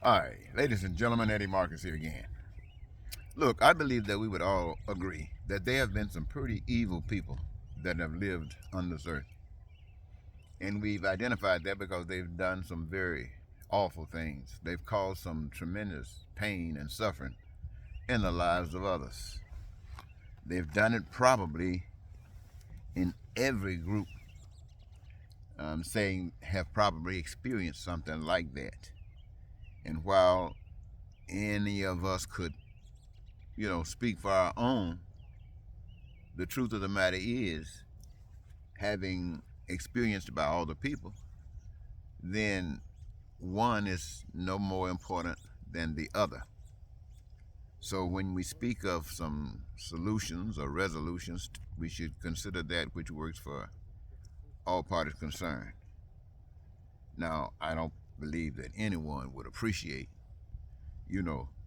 All right, ladies and gentlemen, Eddie Marcus here again. Look, I believe that we would all agree that there have been some pretty evil people that have lived on this earth. And we've identified that because they've done some very awful things. They've caused some tremendous pain and suffering in the lives of others. They've done it probably in every group, saying have probably experienced something like that. And while any of us could speak for our own, the truth of the matter is, having experienced by all the people, then one is no more important than the other. So when we speak of some solutions or resolutions, we should consider that which works for all parties concerned. Now, I don't believe that anyone would appreciate,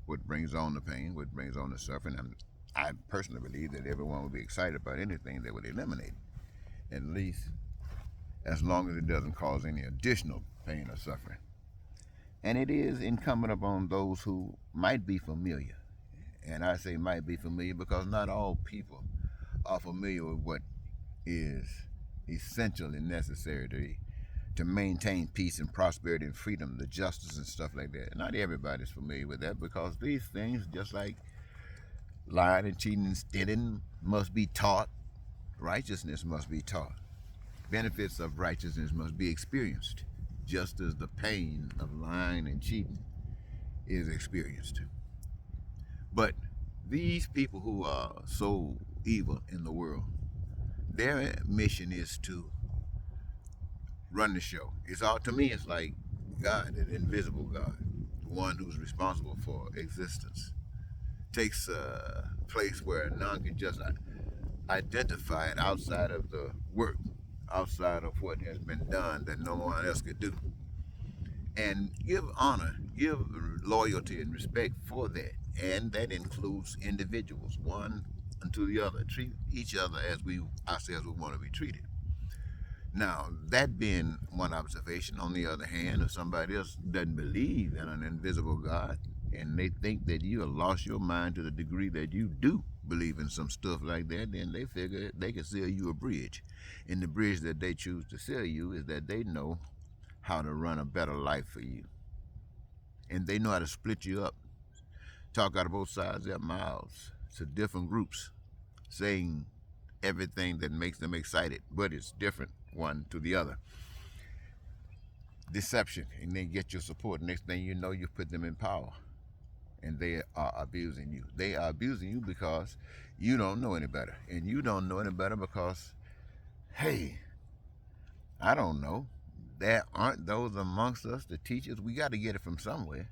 what brings on the pain, what brings on the suffering. I personally believe that everyone would be excited about anything that would eliminate it, at least as long as it doesn't cause any additional pain or suffering. And it is incumbent upon those who might be familiar. And I say might be familiar because not all people are familiar with what is essential and necessary to maintain peace and prosperity and freedom, the justice and stuff like that. Not everybody's familiar with that because these things, just like lying and cheating and stealing, must be taught. Righteousness must be taught. Benefits of righteousness must be experienced, just as the pain of lying and cheating is experienced. But these people who are so evil in the world, their mission is to run the show. It's all, to me, it's like God, an invisible God, the one who's responsible for existence, takes a place where none can just identify it outside of the work, outside of what has been done that no one else could do. And give honor, give loyalty and respect for that. And that includes individuals, one unto the other. Treat each other as we ourselves would want to be treated. Now, that being one observation, on the other hand, if somebody else doesn't believe in an invisible God and they think that you have lost your mind to the degree that you do believe in some stuff like that, then they figure they can sell you a bridge. And the bridge that they choose to sell you is that they know how to run a better life for you. And they know how to split you up, talk out of both sides of their mouths to different groups, saying everything that makes them excited, but it's different one to the other. Deception, and then get your support. Next thing you know, you put them in power, and they are abusing you. They are abusing you because you don't know any better, and you don't know any better because, hey, I don't know. There aren't those amongst us to teach us. We got to get it from somewhere.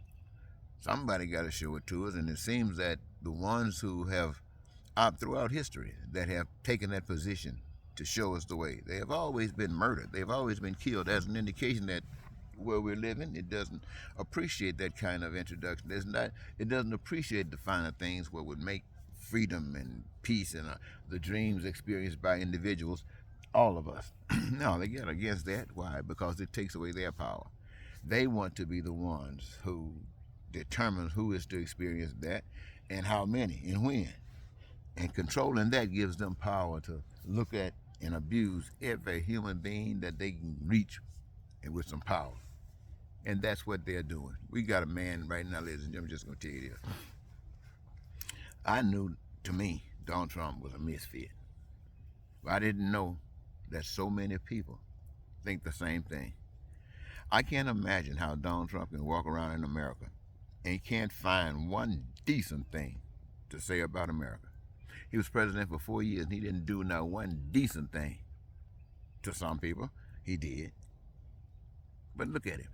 Somebody got to show it to us, and it seems that the ones who have throughout history that have taken that position to show us the way, they have always been murdered. They've always been killed as an indication that where we're living, it doesn't appreciate that kind of introduction. It doesn't appreciate the finer things what would make freedom and peace and the dreams experienced by individuals, all of us. No, they get against that. Why? Because it takes away their power. They want to be the ones who determines who is to experience that and how many and when. And controlling that gives them power to look at and abuse every human being that they can reach and with some power. And that's what they're doing. We got a man right now, ladies and gentlemen, I'm just going to tell you this. I knew, to me, Donald Trump was a misfit. But I didn't know that so many people think the same thing. I can't imagine how Donald Trump can walk around in America and can't find one decent thing to say about America. He was president for 4 years and he didn't do not one decent thing. To some people, he did. But look at him.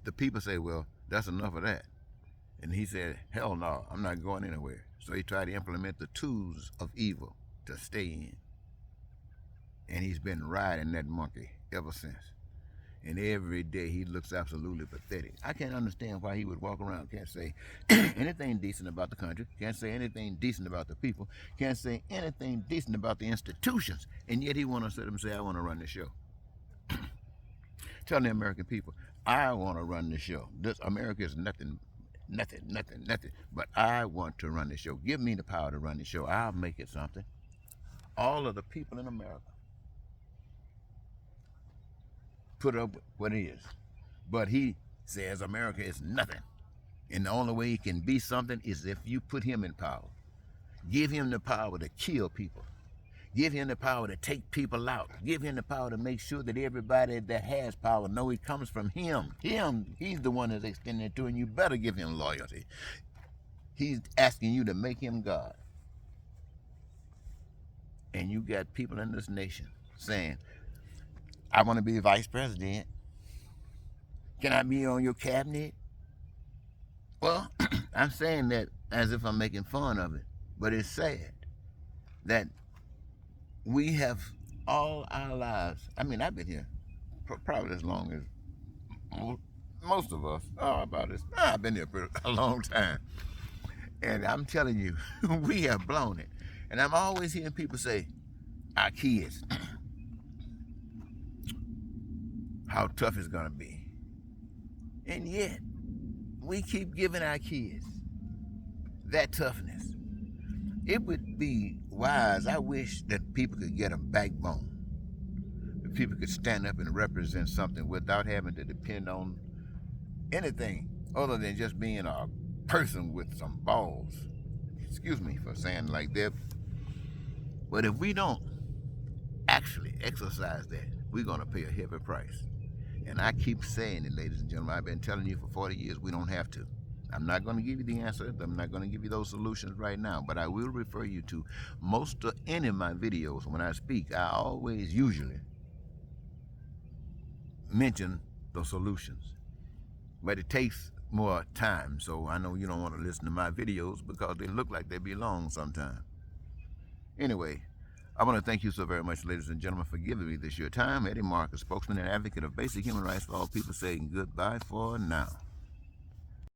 The people say, well, that's enough of that. And he said, hell no, I'm not going anywhere. So he tried to implement the tools of evil to stay in. And he's been riding that monkey ever since. And every day he looks absolutely pathetic. I can't understand why he would walk around, can't say anything decent about the country, can't say anything decent about the people, can't say anything decent about the institutions, and yet he want to sit up and say, I want to run the show. Tell the American people, I want to run the show. This America is nothing, nothing. But I want to run the show. Give me the power to run the show. I'll make it something. All of the people in America put up with what it is. But he says America is nothing. And the only way he can be something is if you put him in power. Give him the power to kill people. Give him the power to take people out. Give him the power to make sure that everybody that has power know it comes from him. He's the one that's extending it to, and you better give him loyalty. He's asking you to make him God. And you got people in this nation saying, I want to be vice president. Can I be on your cabinet? Well, I'm saying that as if I'm making fun of it, but it's sad that we have all our lives. I mean, I've been here probably as long as most of us. I've been here for a long time. And I'm telling you, we have blown it. And I'm always hearing people say, our kids, how tough it's going to be. And yet, we keep giving our kids that toughness. It would be wise. I wish that people could get a backbone. That people could stand up and represent something without having to depend on anything other than just being a person with some balls. Excuse me for saying like that. But if we don't actually exercise that, we're going to pay a heavy price. And I keep saying it, ladies and gentlemen. I've been telling you for 40 years we don't have to. I'm not going to give you the answer. I'm not going to give you those solutions right now, but I will refer you to most of any of my videos. When I speak, I always usually mention the solutions, but it takes more time. So I know you don't want to listen to my videos because they look like they be long sometimes. Anyway, I want to thank you so very much, ladies and gentlemen, for giving me this your time. Eddie Marcus, spokesman and advocate of basic human rights for all people, saying goodbye for now.